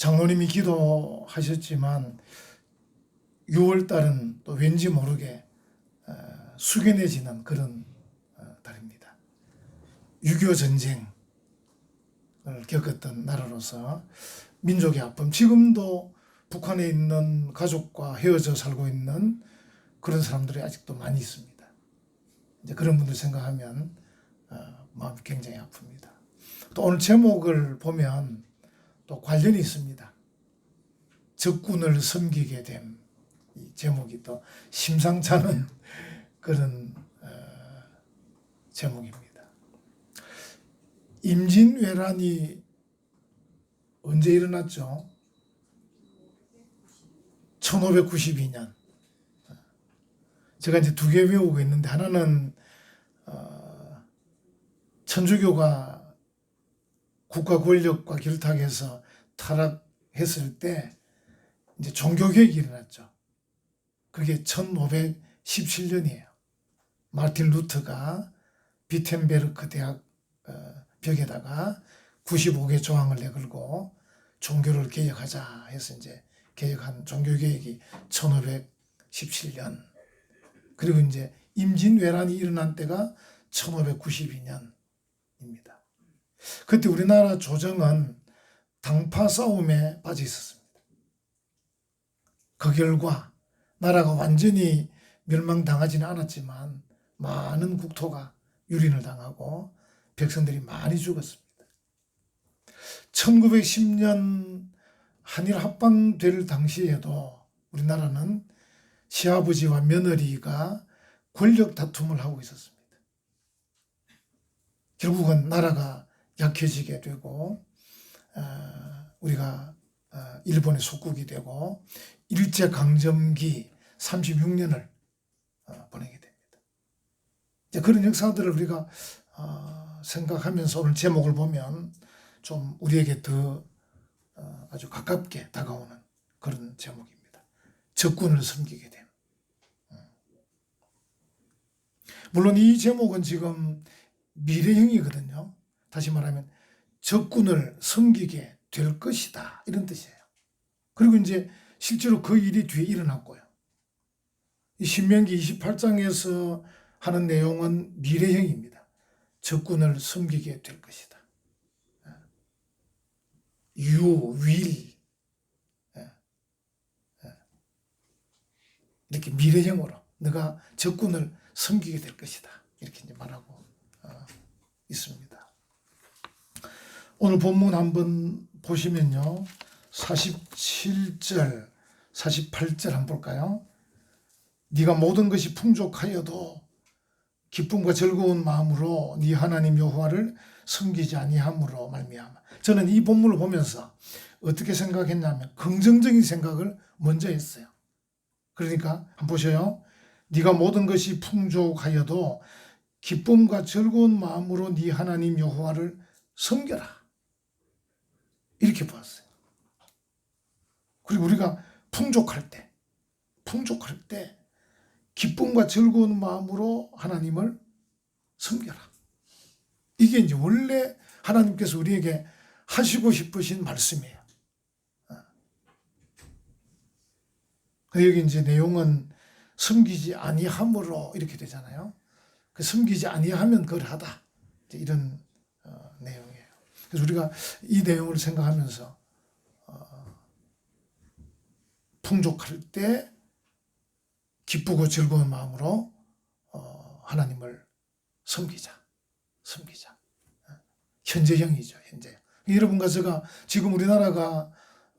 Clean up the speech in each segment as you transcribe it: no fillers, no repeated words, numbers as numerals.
장로님이 기도하셨지만 6월 달은 또 왠지 모르게 숙연해지는 그런 달입니다. 6.25 전쟁을 겪었던 나라로서 민족의 아픔, 지금도 북한에 있는 가족과 헤어져 살고 있는 그런 사람들이 아직도 많이 있습니다. 이제 그런 분들 생각하면 마음이 굉장히 아픕니다. 또 오늘 제목을 보면 또 관련이 있습니다. 적군을 섬기게 됨. 이 제목이 또 심상치 않은 그런 제목입니다. 임진왜란이 언제 일어났죠? 1592년. 제가 이제 두 개 외우고 있는데, 하나는 천주교가 국가 권력과 결탁해서 타락했을 때 이제 종교개혁이 일어났죠. 그게 1517년이에요. 마르틴 루터가 비텐베르크 대학 벽에다가 95개 조항을 내걸고 종교를 개혁하자 해서 이제 개혁한 종교개혁이 1517년. 그리고 이제 임진왜란이 일어난 때가 1592년입니다. 그때 우리나라 조정은 당파 싸움에 빠져 있었습니다. 그 결과 나라가 완전히 멸망당하지는 않았지만 많은 국토가 유린을 당하고 백성들이 많이 죽었습니다. 1910년 한일 합방될 당시에도 우리나라는 시아버지와 며느리가 권력 다툼을 하고 있었습니다. 결국은 나라가 약해지게 되고 우리가 일본의 속국이 되고 일제강점기 36년을 보내게 됩니다. 이제 그런 역사들을 우리가 생각하면서 오늘 제목을 보면 좀 우리에게 더 아주 가깝게 다가오는 그런 제목입니다. 적군을 섬기게 됨. 물론 이 제목은 지금 미래형이거든요. 다시 말하면 적군을 섬기게 될 것이다, 이런 뜻이에요. 그리고 이제 실제로 그 일이 뒤에 일어났고요. 이 신명기 28장에서 하는 내용은 미래형입니다. 적군을 섬기게 될 것이다. You will. 이렇게 미래형으로 너가 적군을 섬기게 될 것이다, 이렇게 이제 말하고 있습니다. 오늘 본문 한번 보시면요, 47절, 48절 한번 볼까요? 네가 모든 것이 풍족하여도 기쁨과 즐거운 마음으로 네 하나님 여호와를 섬기지 아니함으로 말미암아. 저는 이 본문을 보면서 어떻게 생각했냐면 긍정적인 생각을 먼저 했어요. 그러니까 한번 보셔요. 네가 모든 것이 풍족하여도 기쁨과 즐거운 마음으로 네 하나님 여호와를 섬겨라, 이렇게 보았어요. 그리고 우리가 풍족할 때 기쁨과 즐거운 마음으로 하나님을 섬겨라. 이게 이제 원래 하나님께서 우리에게 하시고 싶으신 말씀이에요. 여기 이제 내용은 섬기지 아니함으로 이렇게 되잖아요. 그 섬기지 아니하면 그러하다, 이런 내용이에요. 그래서 우리가 이 내용을 생각하면서 풍족할 때 기쁘고 즐거운 마음으로 하나님을 섬기자. 현재형이죠, 현재형. 여러분과 제가 지금 우리나라가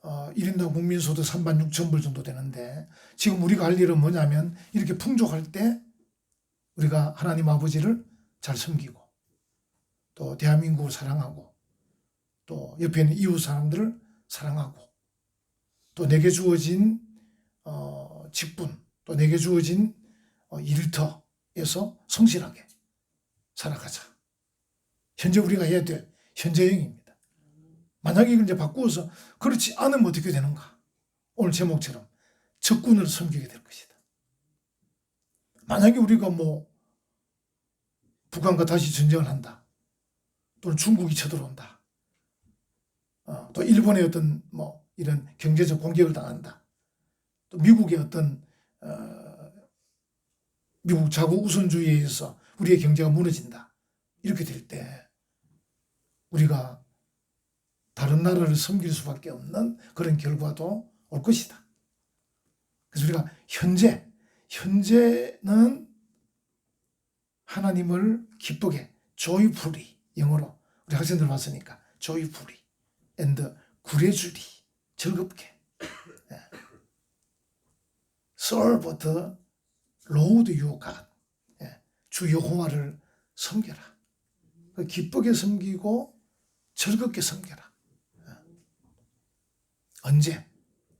1인당 국민소득 3만 6천 불 정도 되는데, 지금 우리가 할 일은 뭐냐면 이렇게 풍족할 때 우리가 하나님 아버지를 잘 섬기고, 또 대한민국을 사랑하고, 또 옆에 있는 이웃 사람들을 사랑하고, 또 내게 주어진 직분, 또 내게 주어진 일터에서 성실하게 살아가자. 현재 우리가 해야 될 현재형입니다. 만약에 이걸 이제 바꾸어서 그렇지 않으면 어떻게 되는가? 오늘 제목처럼 적군을 섬기게 될 것이다. 만약에 우리가 북한과 다시 전쟁을 한다, 또는 중국이 쳐들어온다, 또 일본의 어떤 이런 경제적 공격을 당한다. 또 미국의 어떤 미국 자국 우선주의에 의해서 우리의 경제가 무너진다. 이렇게 될 때 우리가 다른 나라를 섬길 수밖에 없는 그런 결과도 올 것이다. 그래서 우리가 현재는 하나님을 기쁘게 joyfully, 영어로 우리 학생들 봤으니까 joyfully and 구레주리, 즐겁게 serve the Lord your God, 주 여호와를 섬겨라. 기쁘게 섬기고 즐겁게 섬겨라. 언제?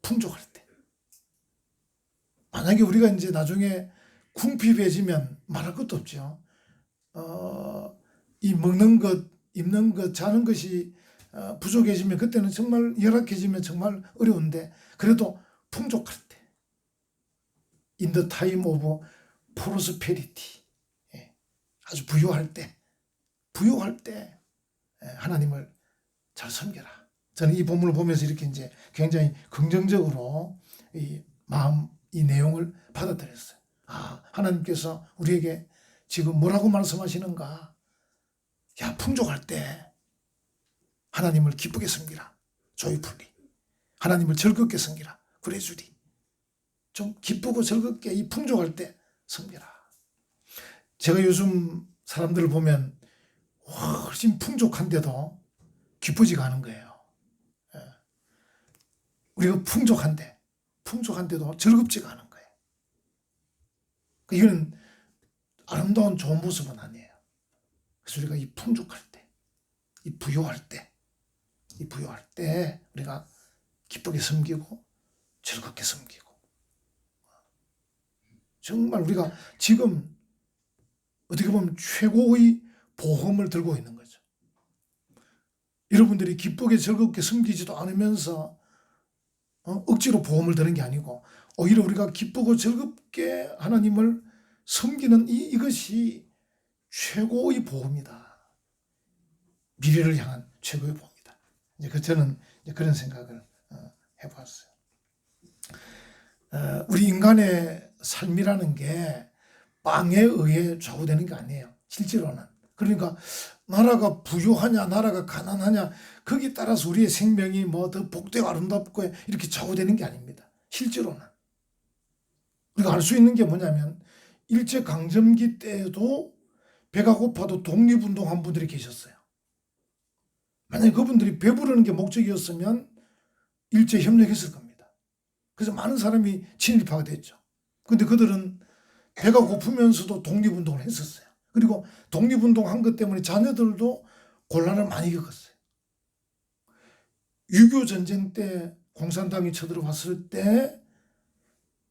풍족할 때. 만약에 우리가 이제 나중에 궁핍해지면 말할 것도 없죠. 이 먹는 것, 입는 것, 자는 것이 부족해지면 그때는 정말 열악해지면 정말 어려운데 그래도 풍족할 때. In the time of prosperity. 아주 부유할 때 하나님을 잘 섬겨라. 저는 이 본문을 보면서 이렇게 이제 굉장히 긍정적으로 이 내용을 받아들였어요. 하나님께서 우리에게 지금 뭐라고 말씀하시는가? 야, 풍족할 때 하나님을 기쁘게 섬기라. joyfully. 하나님을 즐겁게 섬기라. 그래주리. 좀 기쁘고 즐겁게 이 풍족할 때 섬기라. 제가 요즘 사람들을 보면 훨씬 풍족한데도 기쁘지가 않은 거예요. 우리가 풍족한데도 즐겁지가 않은 거예요. 이거는 아름다운 좋은 모습은 아니에요. 그래서 우리가 이 풍족할 때, 이 부유할 때 우리가 기쁘게 섬기고 즐겁게 섬기고 정말 우리가 지금 어떻게 보면 최고의 보험을 들고 있는 거죠. 여러분들이 기쁘게 즐겁게 섬기지도 않으면서 억지로 보험을 드는 게 아니고 오히려 우리가 기쁘고 즐겁게 하나님을 섬기는 이것이 최고의 보험이다. 미래를 향한 최고의 보험이다. 저는 그런 생각을 해봤어요. 우리 인간의 삶이라는 게 빵에 의해 좌우되는 게 아니에요. 실제로는. 그러니까 나라가 부유하냐 나라가 가난하냐 거기에 따라서 우리의 생명이 뭐 더 복되고 아름답고 이렇게 좌우되는 게 아닙니다. 실제로는. 우리가 알 수 있는 게 뭐냐면 일제강점기 때에도 배가 고파도 독립운동한 분들이 계셨어요. 만약에 그분들이 배부르는 게 목적이었으면 일제에 협력했을 겁니다. 그래서 많은 사람이 친일파가 됐죠. 근데 그들은 배가 고프면서도 독립운동을 했었어요. 그리고 독립운동 한 것 때문에 자녀들도 곤란을 많이 겪었어요. 6.25 전쟁 때 공산당이 쳐들어왔을 때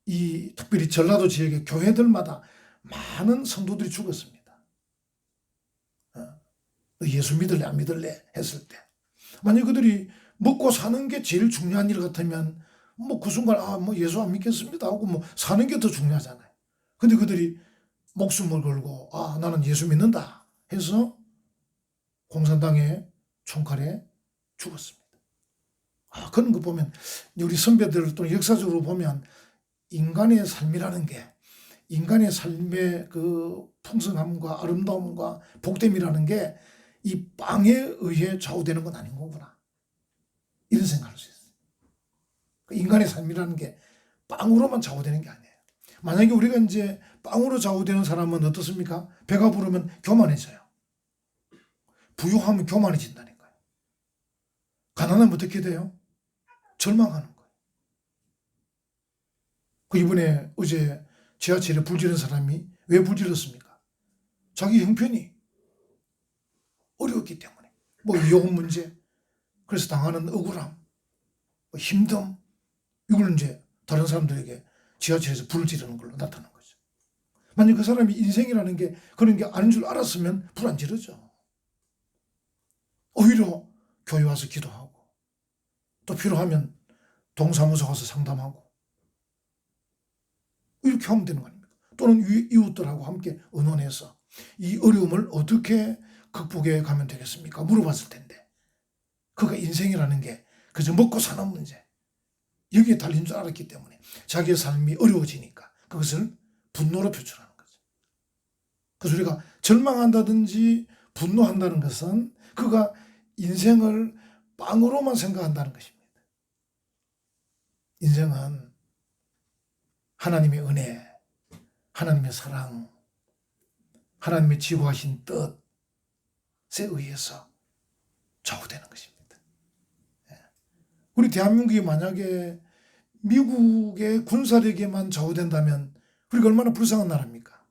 이 특별히 전라도 지역의 교회들마다 많은 성도들이 죽었습니다. 예수 믿을래 안 믿을래 했을 때. 만약 그들이 먹고 사는 게 제일 중요한 일 같으면 뭐 그 순간 뭐 예수 안 믿겠습니다 하고 뭐 사는 게 더 중요하잖아요. 근데 그들이 목숨을 걸고 나는 예수 믿는다 해서 공산당의 총칼에 죽었습니다. 그런 거 보면 우리 선배들 또는 역사적으로 보면 인간의 삶이라는 게 인간의 삶의 그 풍성함과 아름다움과 복됨이라는 게 이 빵에 의해 좌우되는 건 아닌 거구나. 이런 생각할 수 있어요. 인간의 삶이라는 게 빵으로만 좌우되는 게 아니에요. 만약에 우리가 이제 빵으로 좌우되는 사람은 어떻습니까? 배가 부르면 교만해져요. 부유하면 교만해진다니까요. 가난하면 어떻게 돼요? 절망하는 거예요. 이번에 어제 지하철에 불지른 사람이 왜 불질렀습니까? 자기 형편이 어려웠기 때문에. 뭐 이혼 문제, 그래서 당하는 억울함, 힘듦, 이걸 이제 다른 사람들에게 지하철에서 불을 지르는 걸로 나타난 거죠. 만약 그 사람이 인생이라는 게 그런 게 아닌 줄 알았으면 불 안 지르죠. 오히려 교회 와서 기도하고 또 필요하면 동사무소 가서 상담하고 이렇게 하면 되는 거 아닙니까? 또는 이웃들하고 함께 의논해서 이 어려움을 어떻게 극복해 가면 되겠습니까? 물어봤을 텐데 그가 인생이라는 게 그저 먹고 사는 문제, 여기에 달린 줄 알았기 때문에 자기의 삶이 어려워지니까 그것을 분노로 표출하는 거죠. 그래서 우리가 절망한다든지 분노한다는 것은 그가 인생을 빵으로만 생각한다는 것입니다. 인생은 하나님의 은혜, 하나님의 사랑, 하나님의 지고하신 뜻에 의해서 좌우되는 것입니다. 우리 대한민국이 만약에 미국의 군사력에만 좌우된다면 우리가 얼마나 불쌍한 나라입니까?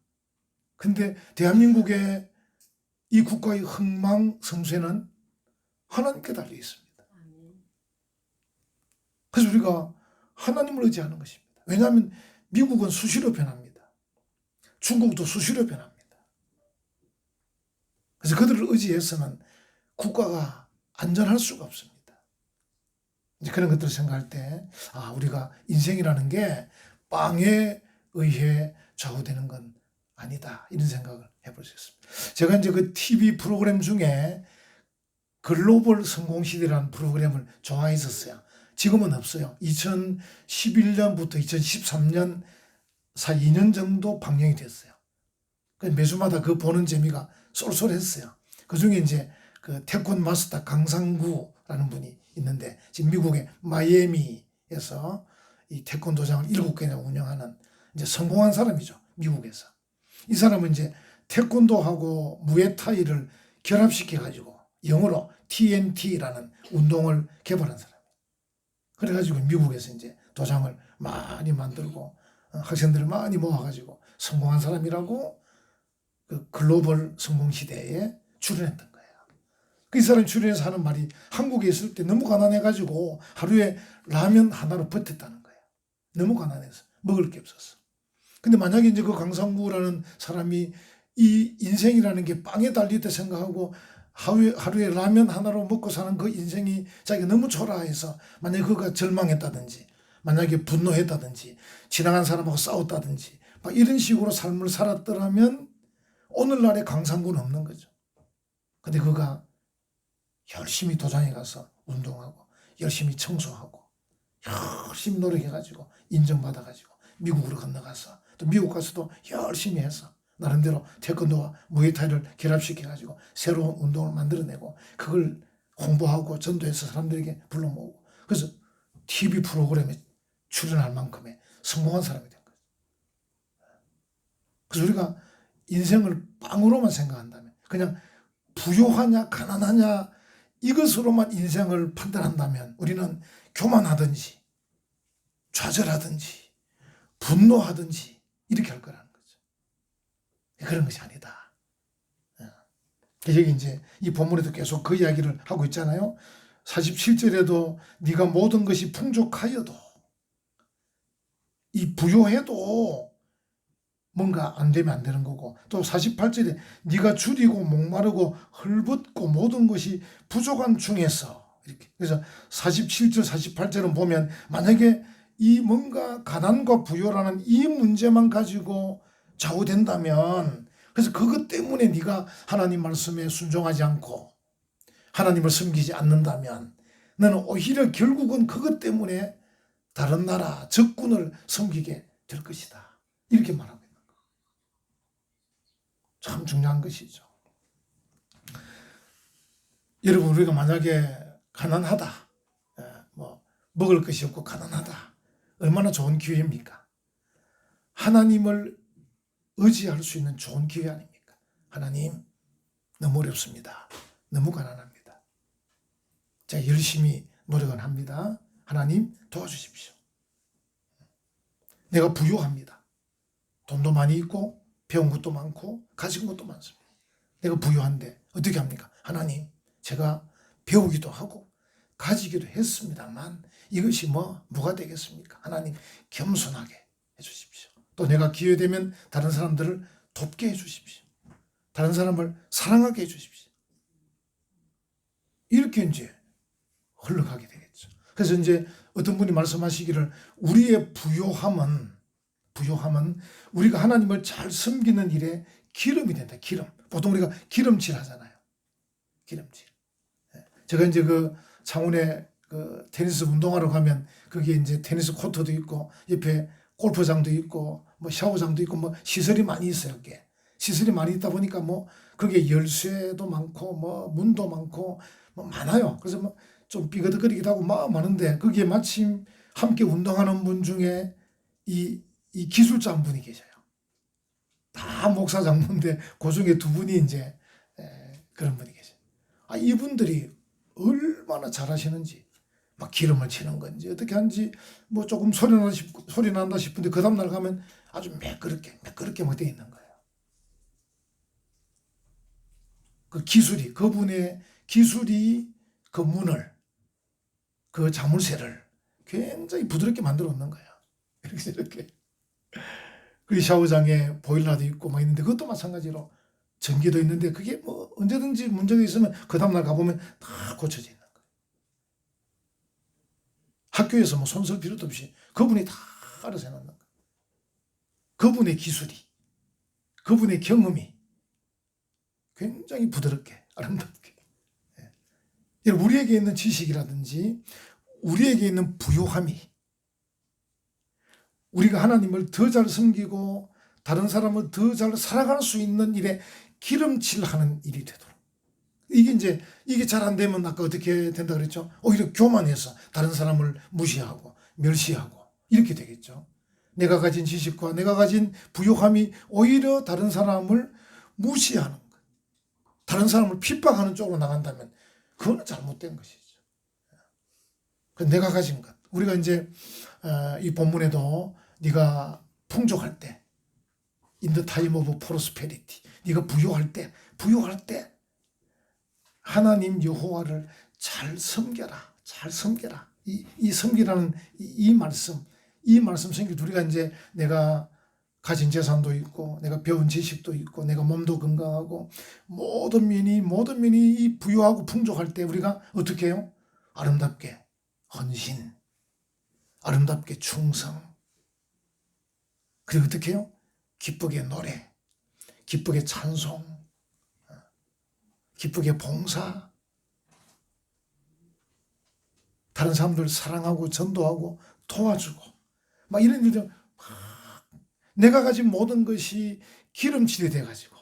근데 대한민국의 이 국가의 흥망성쇠는 하나님께 달려 있습니다. 그래서 우리가 하나님을 의지하는 것입니다. 왜냐하면 미국은 수시로 변합니다. 중국도 수시로 변합니다. 그래서 그들을 의지해서는 국가가 안전할 수가 없습니다. 이제 그런 것들을 생각할 때, 우리가 인생이라는 게 빵에 의해 좌우되는 건 아니다. 이런 생각을 해볼 수 있습니다. 제가 이제 그 TV 프로그램 중에 글로벌 성공시대라는 프로그램을 좋아했었어요. 지금은 없어요. 2011년부터 2013년 사이 2년 정도 방영이 됐어요. 매주마다 그 보는 재미가 쏠쏠했어요. 그 중에 이제 그 태권 마스터 강상구라는 분이 있는데 지금 미국의 마이애미에서 이 태권도장을 7개나 운영하는 이제 성공한 사람이죠. 미국에서. 이 사람은 이제 태권도하고 무에타이를 결합시켜 가지고 영어로 TNT라는 운동을 개발한 사람이에요. 그래가지고 미국에서 이제 도장을 많이 만들고 학생들을 많이 모아가지고 성공한 사람이라고 그 글로벌 성공 시대에 출연했던 거예요. 그 사람이 출연해서 하는 말이 한국에 있을 때 너무 가난해가지고 하루에 라면 하나로 버텼다는 거예요. 너무 가난해서 먹을 게 없었어. 근데 만약에 이제 그 강상구라는 사람이 이 인생이라는 게 빵에 달리다 생각하고 하루에 라면 하나로 먹고 사는 그 인생이 자기가 너무 초라해서 만약에 그가 절망했다든지 만약에 분노했다든지 지나간 사람하고 싸웠다든지 막 이런 식으로 삶을 살았더라면 오늘날의 강상구는 없는 거죠. 근데 그가 열심히 도장에 가서 운동하고 열심히 청소하고 열심히 노력해가지고 인정받아가지고 미국으로 건너가서 또 미국 가서도 열심히 해서 나름대로 태권도와 무에타이를 결합시켜가지고 새로운 운동을 만들어내고 그걸 홍보하고 전도해서 사람들에게 불러 모으고 그래서 TV 프로그램에 출연할 만큼의 성공한 사람이 된 거죠. 그래서 우리가 인생을 빵으로만 생각한다면 그냥 부유하냐 가난하냐 이것으로만 인생을 판단한다면 우리는 교만하든지 좌절하든지 분노하든지 이렇게 할 거라는 거죠. 그런 것이 아니다. 여기 이제 이 본문에도 계속 그 이야기를 하고 있잖아요. 47절에도 네가 모든 것이 풍족하여도 이 부요해도 뭔가 안 되면 안 되는 거고 또 48절에 네가 줄이고 목마르고 헐벗고 모든 것이 부족한 중에서 이렇게 그래서 47절 48절은 보면 만약에 이 뭔가 가난과 부요라는 이 문제만 가지고 좌우된다면 그래서 그것 때문에 네가 하나님 말씀에 순종하지 않고 하나님을 섬기지 않는다면 너는 오히려 결국은 그것 때문에 다른 나라 적군을 섬기게 될 것이다. 이렇게 말하고 있는 거예요. 참 중요한 것이죠. 여러분 우리가 만약에 가난하다 먹을 것이 없고 가난하다 얼마나 좋은 기회입니까? 하나님을 의지할 수 있는 좋은 기회 아닙니까? 하나님 너무 어렵습니다. 너무 가난합니다. 제가 열심히 노력을 합니다. 하나님 도와주십시오. 내가 부유합니다. 돈도 많이 있고 배운 것도 많고 가진 것도 많습니다. 내가 부유한데 어떻게 합니까? 하나님 제가 배우기도 하고 가지기도 했습니다만 이것이 뭐가 되겠습니까? 하나님 겸손하게 해주십시오. 또 내가 기회되면 다른 사람들을 돕게 해주십시오. 다른 사람을 사랑하게 해주십시오. 이렇게 이제 흘러가게 되겠죠. 그래서 이제 어떤 분이 말씀하시기를 우리의 부요함은 우리가 하나님을 잘 섬기는 일에 기름이 된다. 기름. 보통 우리가 기름칠 하잖아요. 기름칠. 제가 이제 그 창원에 그 테니스 운동하러 가면 거기에 이제 테니스 코트도 있고 옆에 골프장도 있고 뭐 샤워장도 있고 뭐 시설이 많이 있어요. 그게 시설이 많이 있다 보니까 뭐 거기에 열쇠도 많고 뭐 문도 많고 뭐 많아요. 그래서 뭐 좀 삐그덕거리기도 하고 막 많은데 거기에 마침 함께 운동하는 분 중에 이 기술자 한 분이 계셔요. 다 목사 장로인데 그 중에 두 분이 이제 그런 분이 계셔요. 아, 이분들이 얼마나 잘하시는지 막 기름을 치는 건지 어떻게 하는지 뭐 조금 소리 난다 싶은데 그 다음날 가면 아주 매끄럽게 막 되어 있는 거예요. 그 기술이 그분의 기술이 그 문을 그 자물쇠를 굉장히 부드럽게 만들어 놓는 거예요. 이렇게 그 샤워장에 보일러도 있고 막 있는데 그것도 마찬가지로 전기도 있는데 그게 뭐 언제든지 문제가 있으면 그 다음날 가보면 다 고쳐져 있는 거예요. 학교에서 뭐 손 쓸 필요도 없이 그분이 다 알아서 해놓는 거예요. 그분의 기술이, 그분의 경험이 굉장히 부드럽게, 아름답게. 우리에게 있는 지식이라든지 우리에게 있는 부요함이 우리가 하나님을 더 잘 섬기고 다른 사람을 더 잘 살아갈 수 있는 일에 기름칠하는 일이 되도록. 이게 잘 안 되면 아까 어떻게 된다 그랬죠? 오히려 교만해서 다른 사람을 무시하고 멸시하고 이렇게 되겠죠. 내가 가진 지식과 내가 가진 부요함이 오히려 다른 사람을 무시하는 것, 다른 사람을 핍박하는 쪽으로 나간다면 그거는 잘못된 것이죠. 내가 가진 것. 우리가 이제 이 본문에도 네가 풍족할 때, in the time of prosperity, 네가 부유할 때 하나님 여호와를 잘 섬겨라. 이 섬기라는 이 말씀 섬기 우리가 이제 내가 가진 재산도 있고 내가 배운 지식도 있고 내가 몸도 건강하고 모든 면이 부유하고 풍족할 때 우리가 어떻게 해요? 아름답게 헌신, 아름답게 충성, 그리고 어떻게 해요? 기쁘게 노래, 기쁘게 찬송, 기쁘게 봉사, 다른 사람들 사랑하고 전도하고 도와주고 막 이런 일들, 내가 가진 모든 것이 기름칠이 돼가지고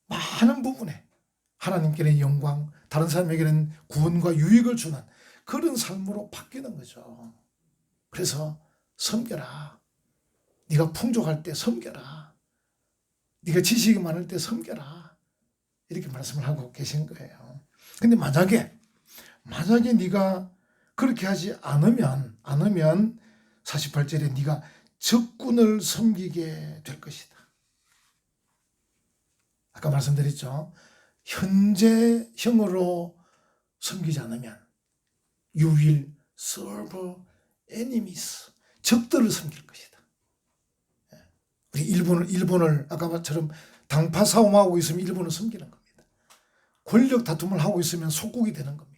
많은 부분에 하나님께는 영광, 다른 사람에게는 구원과 유익을 주는 그런 삶으로 바뀌는 거죠. 그래서 섬겨라. 네가 풍족할 때 섬겨라. 네가 지식이 많을 때 섬겨라. 이렇게 말씀을 하고 계신 거예요. 근데 만약에 네가 그렇게 하지 않으면 48절에 네가 적군을 섬기게 될 것이다. 아까 말씀드렸죠. 현재형으로 섬기지 않으면 you will serve enemies. 적들을 섬길 것이다. 우리 일본을 아까처럼 당파 싸움하고 있으면 일본을 섬기는 겁니다. 권력 다툼을 하고 있으면 속국이 되는 겁니다.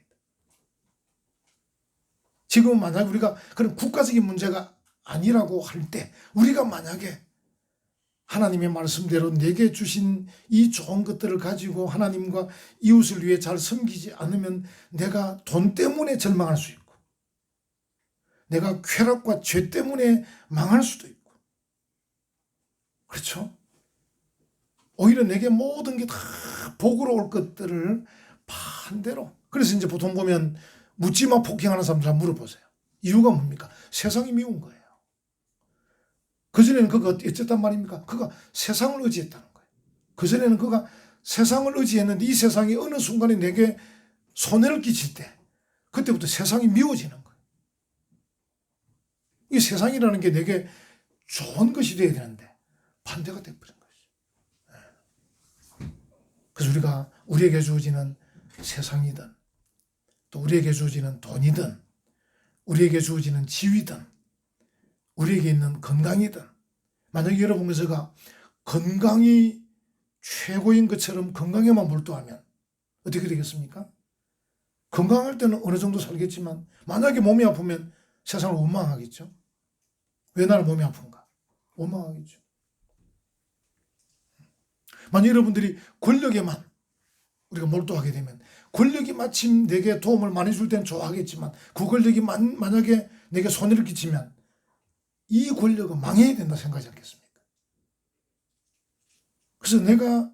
지금 만약 우리가 그런 국가적인 문제가 아니라고 할 때 우리가 만약에 하나님의 말씀대로 내게 주신 이 좋은 것들을 가지고 하나님과 이웃을 위해 잘 섬기지 않으면 내가 돈 때문에 절망할 수 있고 내가 쾌락과 죄 때문에 망할 수도 있고 그렇죠? 오히려 내게 모든 게 다 복으로 올 것들을 반대로. 그래서 이제 보통 보면 묻지마 폭행하는 사람들 한번 물어보세요. 이유가 뭡니까? 세상이 미운 거예요. 그전에는 그가 어쨌단 말입니까? 그가 세상을 의지했다는 거예요. 그전에는 그가 세상을 의지했는데 이 세상이 어느 순간에 내게 손해를 끼칠 때 그때부터 세상이 미워지는 거예요. 이 세상이라는 게 내게 좋은 것이 돼야 되는데 반대가 돼버린 거죠. 그래서 우리가 우리에게 주어지는 세상이든 또 우리에게 주어지는 돈이든 우리에게 주어지는 지위든 우리에게 있는 건강이든 만약에 여러분 제가 건강이 최고인 것처럼 건강에만 몰두하면 어떻게 되겠습니까? 건강할 때는 어느 정도 살겠지만 만약에 몸이 아프면 세상을 원망하겠죠. 왜 나는 몸이 아픈가? 원망하겠죠. 만약 여러분들이 권력에만 우리가 몰두하게 되면 권력이 마침 내게 도움을 많이 줄 때는 좋아하겠지만 그 권력이 만약에 내게 손해를 끼치면 이 권력은 망해야 된다 생각하지 않겠습니까? 그래서 내가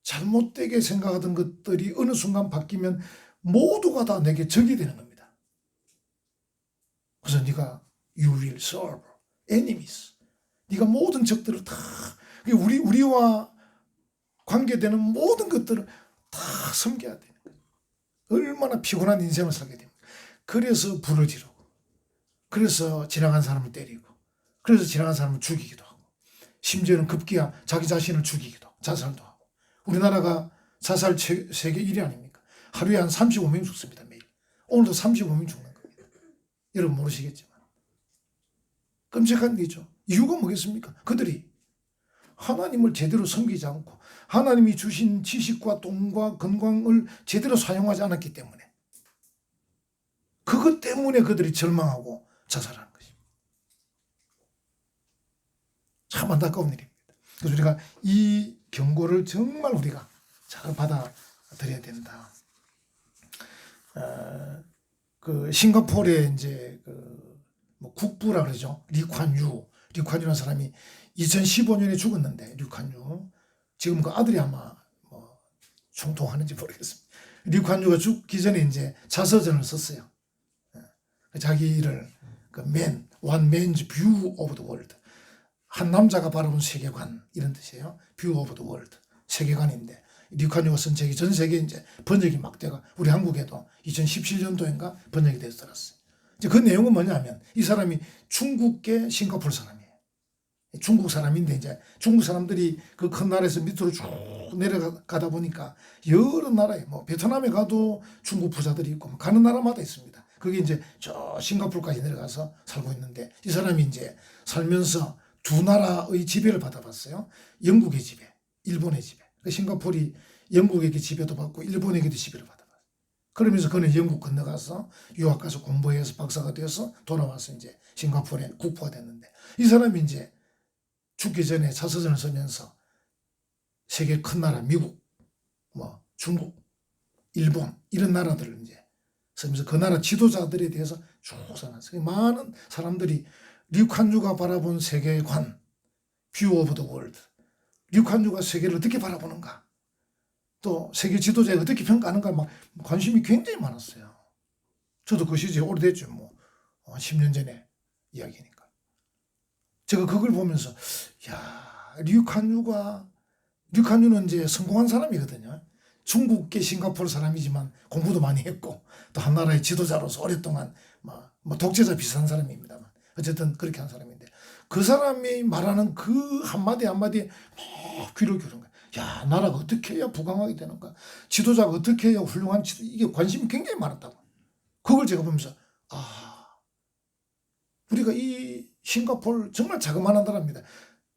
잘못되게 생각하던 것들이 어느 순간 바뀌면 모두가 다 내게 적이 되는 겁니다. 그래서 네가 you will serve enemies. 네가 모든 적들을 다 우리와 관계되는 모든 것들을 다 섬겨야 되는 거예요. 얼마나 피곤한 인생을 살게 됩니까? 그래서 불을 지르고, 그래서 지나간 사람을 때리고, 그래서 지나간 사람을 죽이기도 하고, 심지어는 급기야 자기 자신을 죽이기도 하고, 자살도 하고. 우리나라가 자살 세계 1위 아닙니까? 하루에 한 35명 죽습니다, 매일. 오늘도 35명 죽는 겁니다. 여러분 모르시겠지만. 끔찍한 일이죠. 이유가 뭐겠습니까? 그들이 하나님을 제대로 섬기지 않고 하나님이 주신 지식과 돈과 건강을 제대로 사용하지 않았기 때문에, 그것 때문에 그들이 절망하고 자살하는 것입니다. 참 안타까운 일입니다. 그래서 우리가 이 경고를 정말 우리가 잘 받아들여야 된다. 그 싱가포르의 이제 국부라 그러죠. 리콴유라는 사람이 2015년에 죽었는데, 리콴유. 지금 그 아들이 아마 총통하는지 모르겠습니다. 리콴유가 죽기 전에 이제 자서전을 썼어요. 자기를 one man's view of the world. 한 남자가 바라본 세계관, 이런 뜻이에요. view of the world. 세계관인데, 리콴유가 쓴 책이 전 세계 이제 번역이 막 돼가 우리 한국에도 2017년도인가 번역이 돼서 들었어요. 그 내용은 뭐냐면 이 사람이 중국계 싱가포르 사람이에요. 중국 사람인데 이제 중국 사람들이 그 큰 나라에서 밑으로 쭉 내려가다 보니까 여러 나라에 베트남에 가도 중국 부자들이 있고 가는 나라마다 있습니다. 그게 이제 저 싱가포르까지 내려가서 살고 있는데, 이 사람이 이제 살면서 두 나라의 지배를 받아봤어요. 영국의 지배, 일본의 지배. 싱가포르이 영국에게 지배도 받고 일본에게도 지배를 받아봤어요. 그러면서 그는 영국 건너가서 유학 가서 공부해서 박사가 되어서 돌아와서 이제 싱가포르의 국부가 됐는데, 이 사람이 이제 죽기 전에 자서전을 쓰면서 세계 큰 나라 미국, 중국, 일본 이런 나라들을 이제 쓰면서 그 나라 지도자들에 대해서 쭉 써놨어요. 많은 사람들이 리콴유가 바라본 세계관, view of the world, 리콴유가 세계를 어떻게 바라보는가, 또 세계 지도자가 어떻게 평가하는가 막 관심이 굉장히 많았어요. 저도 그 시절이 오래됐죠. 10년 전에 이야기니까. 제가 그걸 보면서 리콴유는 이제 성공한 사람이거든요. 중국계 싱가포르 사람이지만 공부도 많이 했고 또 한 나라의 지도자로서 오랫동안 독재자 비슷한 사람입니다만 어쨌든 그렇게 한 사람인데, 그 사람이 말하는 그 한마디 한마디에 막 귀를 기울인 거예요. 야, 나라가 어떻게 해야 부강하게 되는가? 지도자가 어떻게 해야 훌륭한 이게 관심이 굉장히 많았다고. 그걸 제가 보면서 우리가 이 싱가포르 정말 자그마한 나라입니다.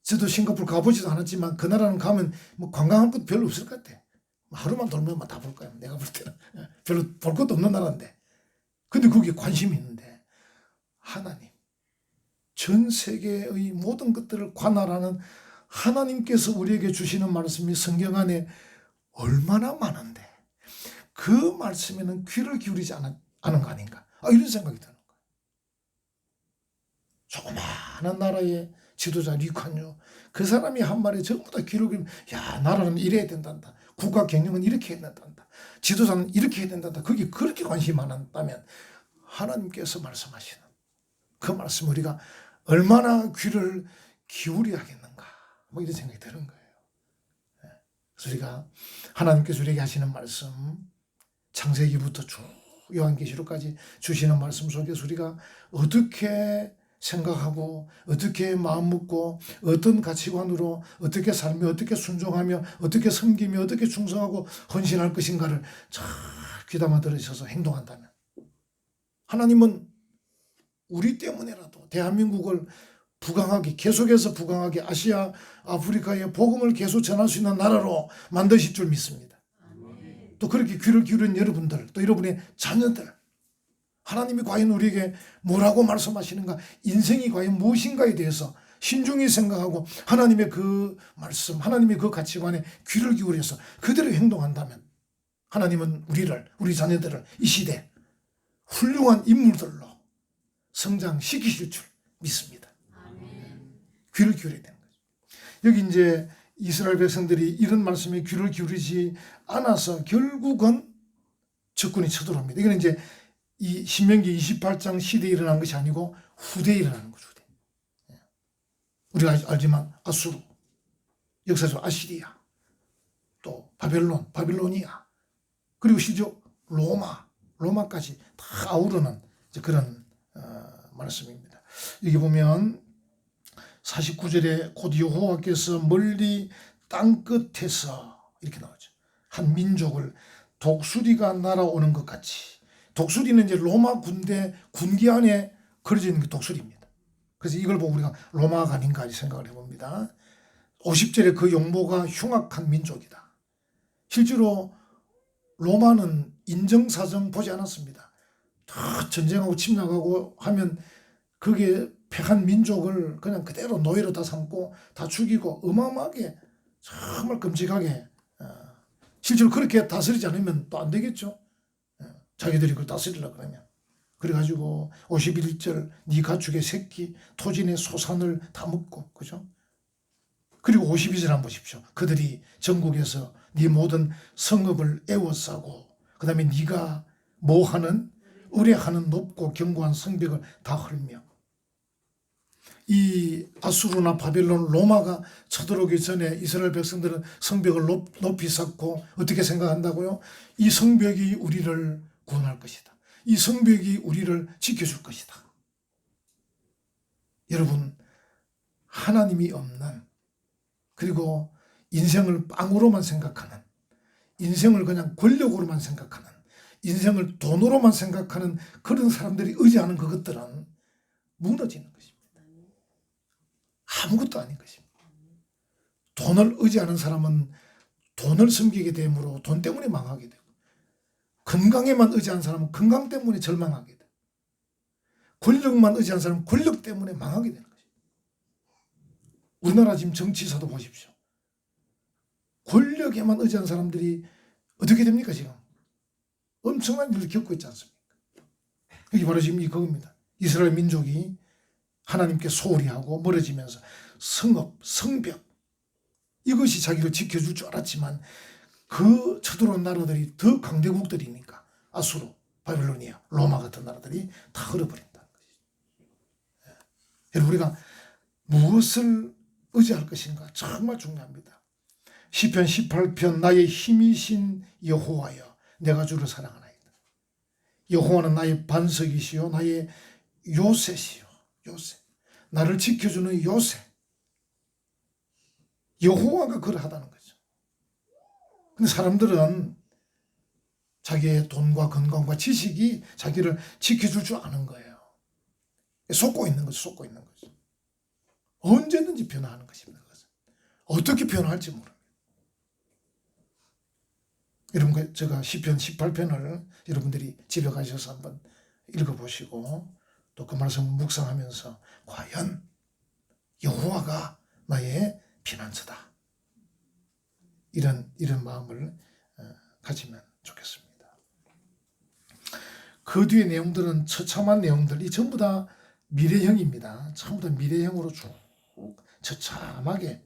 저도 싱가포르 가보지도 않았지만 그 나라는 가면 관광할 것도 별로 없을 것 같아. 하루만 돌면 다 볼 거야. 내가 볼 때는 별로 볼 것도 없는 나라인데, 근데 거기에 관심이 있는데, 하나님, 전 세계의 모든 것들을 관할하는 하나님께서 우리에게 주시는 말씀이 성경 안에 얼마나 많은데 그 말씀에는 귀를 기울이지 않은 거 아닌가, 이런 생각이 드는 거예요. 조그마한 나라의 지도자 리콴유, 그 사람이 한 말에 전부 다 귀를 기울이면, 야, 나라는 이래야 된단다, 국가 경영은 이렇게 해야 된단다, 지도자는 이렇게 해야 된단다, 그게 그렇게 관심이 많았다면 하나님께서 말씀하시는 그 말씀 우리가 얼마나 귀를 기울여야 하겠는가, 이런 생각이 드는 거예요. 그래서 우리가 하나님께서 우리에게 하시는 말씀, 창세기부터 쭉 요한계시록까지 주시는 말씀 속에서 우리가 어떻게 생각하고 어떻게 마음 먹고 어떤 가치관으로 어떻게 살며 어떻게 순종하며 어떻게 섬기며 어떻게 충성하고 헌신할 것인가를 잘 귀담아 들으셔서 행동한다면, 하나님은 우리 때문에라도 대한민국을 부강하게, 계속해서 부강하게 아시아, 아프리카에 복음을 계속 전할 수 있는 나라로 만드실 줄 믿습니다. 또 그렇게 귀를 기울인 여러분들, 또 여러분의 자녀들, 하나님이 과연 우리에게 뭐라고 말씀하시는가, 인생이 과연 무엇인가에 대해서 신중히 생각하고 하나님의 그 말씀, 하나님의 그 가치관에 귀를 기울여서 그대로 행동한다면 하나님은 우리 자녀들을 이 시대 훌륭한 인물들로 성장시키실 줄 믿습니다. 귀를 기울여야 되는 거죠. 여기 이제 이스라엘 백성들이 이런 말씀에 귀를 기울이지 않아서 결국은 적군이 쳐들어옵니다. 이거는 이제 이 신명기 28장 시대에 일어난 것이 아니고 후대에 일어나는 거죠. 후대. 우리가 알지만 아수르, 역사적 아시리아, 또 바빌로니아, 그리고 실제 로마까지 다 아우르는 그런 말씀입니다. 여기 보면 49절에 곧 여호와께서 멀리 땅끝에서 이렇게 나오죠. 한 민족을 독수리가 날아오는 것 같이. 독수리는 이제 로마 군기 안에 그려져 있는 게 독수리입니다. 그래서 이걸 보고 우리가 로마가 아닌가 생각을 해봅니다. 50절에 그 용모가 흉악한 민족이다. 실제로 로마는 인정사정 보지 않았습니다. 다 전쟁하고 침략하고 하면 그게 패한 민족을 그냥 그대로 노예로 다 삼고 다 죽이고 어마어마하게 정말 끔찍하게 실제로 그렇게 다스리지 않으면 또 안 되겠죠. 자기들이 그걸 다스리려고 그러면. 그래가지고 51절 네 가축의 새끼 토진의 소산을 다 먹고 그죠? 그리고 52절 한번 보십시오. 그들이 전국에서 네 모든 성읍을 에워싸고 그 다음에 네가 뭐하는 의뢰하는 높고 견고한 성벽을 다 헐며 이 아수르나 바빌론 로마가 쳐들어오기 전에 이스라엘 백성들은 성벽을 높이 쌓고 어떻게 생각한다고요? 이 성벽이 우리를 구원할 것이다. 이 성벽이 우리를 지켜줄 것이다. 여러분 하나님이 없는 그리고 인생을 빵으로만 생각하는 인생을 그냥 권력으로만 생각하는 인생을 돈으로만 생각하는 그런 사람들이 의지하는 그것들은 무너지는 것입니다. 아무것도 아닌 것입니다. 돈을 의지하는 사람은 돈을 섬기게 되므로 돈 때문에 망하게 되고 건강에만 의지하는 사람은 건강 때문에 절망하게 되고 권력만 의지하는 사람은 권력 때문에 망하게 되는 것입니다. 우리나라 지금 정치사도 보십시오. 권력에만 의지하는 사람들이 어떻게 됩니까 지금? 엄청난 일을 겪고 있지 않습니까? 이게 바로 지금 그겁니다. 이스라엘 민족이 하나님께 소홀히 하고 멀어지면서 성읍, 성벽 이것이 자기를 지켜줄 줄 알았지만 그 쳐들어온 나라들이 더 강대국들이니까 아수르, 바빌로니아, 로마 같은 나라들이 다 흘러버린다는 것이죠. 여러분 우리가 무엇을 의지할 것인가 정말 중요합니다. 시편 18편 나의 힘이신 여호와여 내가 주를 사랑하나이다. 여호와는 나의 반석이시요 나의 요새시요 요새 나를 지켜주는 요새 여호와가 그러하다는 거죠. 근데 사람들은 자기의 돈과 건강과 지식이 자기를 지켜줄 줄 아는 거예요. 속고 있는 거죠. 속고 있는 거죠. 언제든지 변화하는 것입니다. 그것은. 어떻게 변화할지 모릅니다. 여러분 제가 시편 18편을 여러분들이 집에 가셔서 한번 읽어보시고 또 그 말씀을 묵상하면서 과연 여호와가 나의 피난처다. 이런 마음을 가지면 좋겠습니다. 그 뒤의 내용들은 처참한 내용들, 이 전부 다 미래형입니다. 전부 다 미래형으로 쭉 처참하게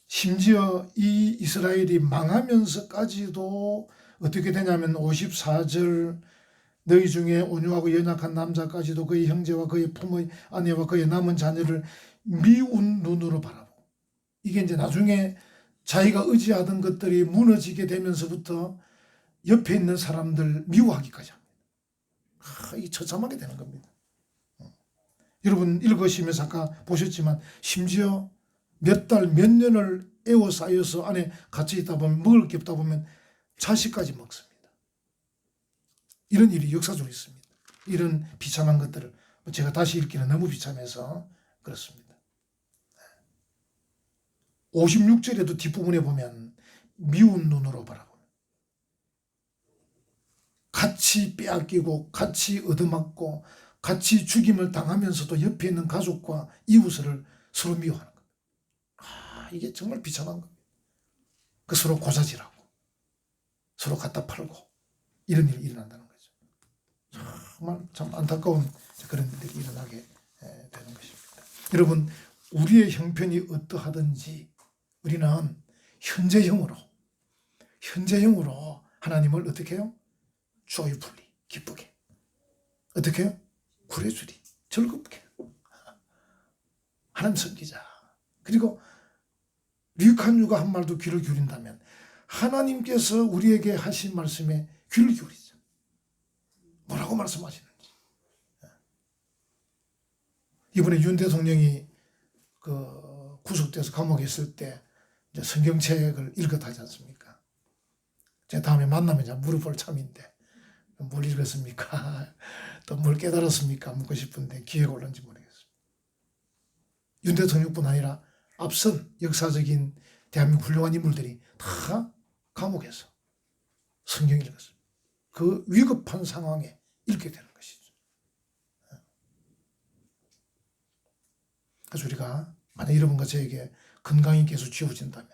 심지어 이 이스라엘이 망하면서까지도 어떻게 되냐면 54절 너희 중에 온유하고 연약한 남자까지도 그의 형제와 그의 부모의 아내와 그의 남은 자녀를 미운 눈으로 바라보고 이게 이제 나중에 자기가 의지하던 것들이 무너지게 되면서부터 옆에 있는 사람들 미워하기까지 합니다. 이게 처참하게 되는 겁니다. 여러분 읽으시면서 아까 보셨지만 심지어 몇 달, 몇 년을 에워싸여서 안에 갇혀 있다 보면 먹을 게 없다 보면 자식까지 먹습니다. 이런 일이 역사적으로 있습니다. 이런 비참한 것들을 제가 다시 읽기는 너무 비참해서 그렇습니다. 56절에도 뒷부분에 보면 미운 눈으로 바라보는 같이 빼앗기고 같이 얻어맞고 같이 죽임을 당하면서도 옆에 있는 가족과 이웃을 서로 미워하는 겁니다. 이게 정말 비참한 겁니다. 그 서로 고자질하고 서로 갖다 팔고 이런 일이 일어난다는 거죠. 정말 참 안타까운 그런 일들이 일어나게 되는 것입니다. 여러분, 우리의 형편이 어떠하든지 우리는 현재형으로 하나님을 어떻게 해요? joyfully, 기쁘게. 어떻게 해요? 구레주리, 즐겁게. 하나님 섬기자. 그리고 류칸유가 한 말도 귀를 기울인다면 하나님께서 우리에게 하신 말씀에 귀를 기울이자. 뭐라고 말씀하시는지. 이번에 윤 대통령이 구속돼서 감옥에 있을 때 이제 성경책을 읽었다지 않습니까? 제가 다음에 만나면 제가 물어볼 참인데 뭘 읽었습니까? 또 뭘 깨달았습니까? 묻고 싶은데 기회가 올는지 모르겠어요. 윤 대통령뿐 아니라 앞선 역사적인 대한민국 훌륭한 인물들이 다 감옥에서 성경 읽었어요. 그 위급한 상황에 읽게 되는 것이죠. 그래서 우리가 만약 여러분과 저에게 건강이 계속 쥐어진다면,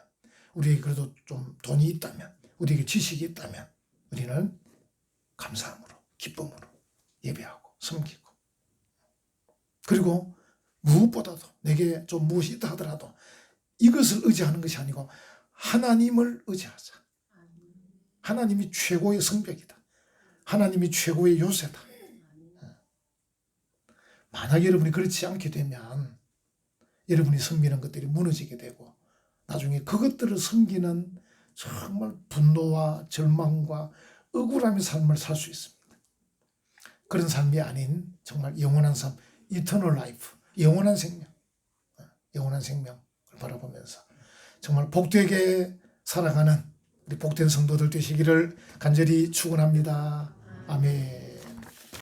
우리에게 그래도 좀 돈이 있다면, 우리에게 지식이 있다면 우리는 감사함으로, 기쁨으로 예배하고 섬기고, 그리고 무엇보다도 내게 좀 무엇이 있다 하더라도 이것을 의지하는 것이 아니고 하나님을 의지하자. 하나님이 최고의 성벽이다. 하나님이 최고의 요새다. 만약 여러분이 그렇지 않게 되면 여러분이 섬기는 것들이 무너지게 되고 나중에 그것들을 섬기는 정말 분노와 절망과 억울함의 삶을 살 수 있습니다. 그런 삶이 아닌 정말 영원한 삶, eternal life, 영원한 생명을 바라보면서 정말 복되게 살아가는 우리 복된 성도들 되시기를 간절히 축원합니다.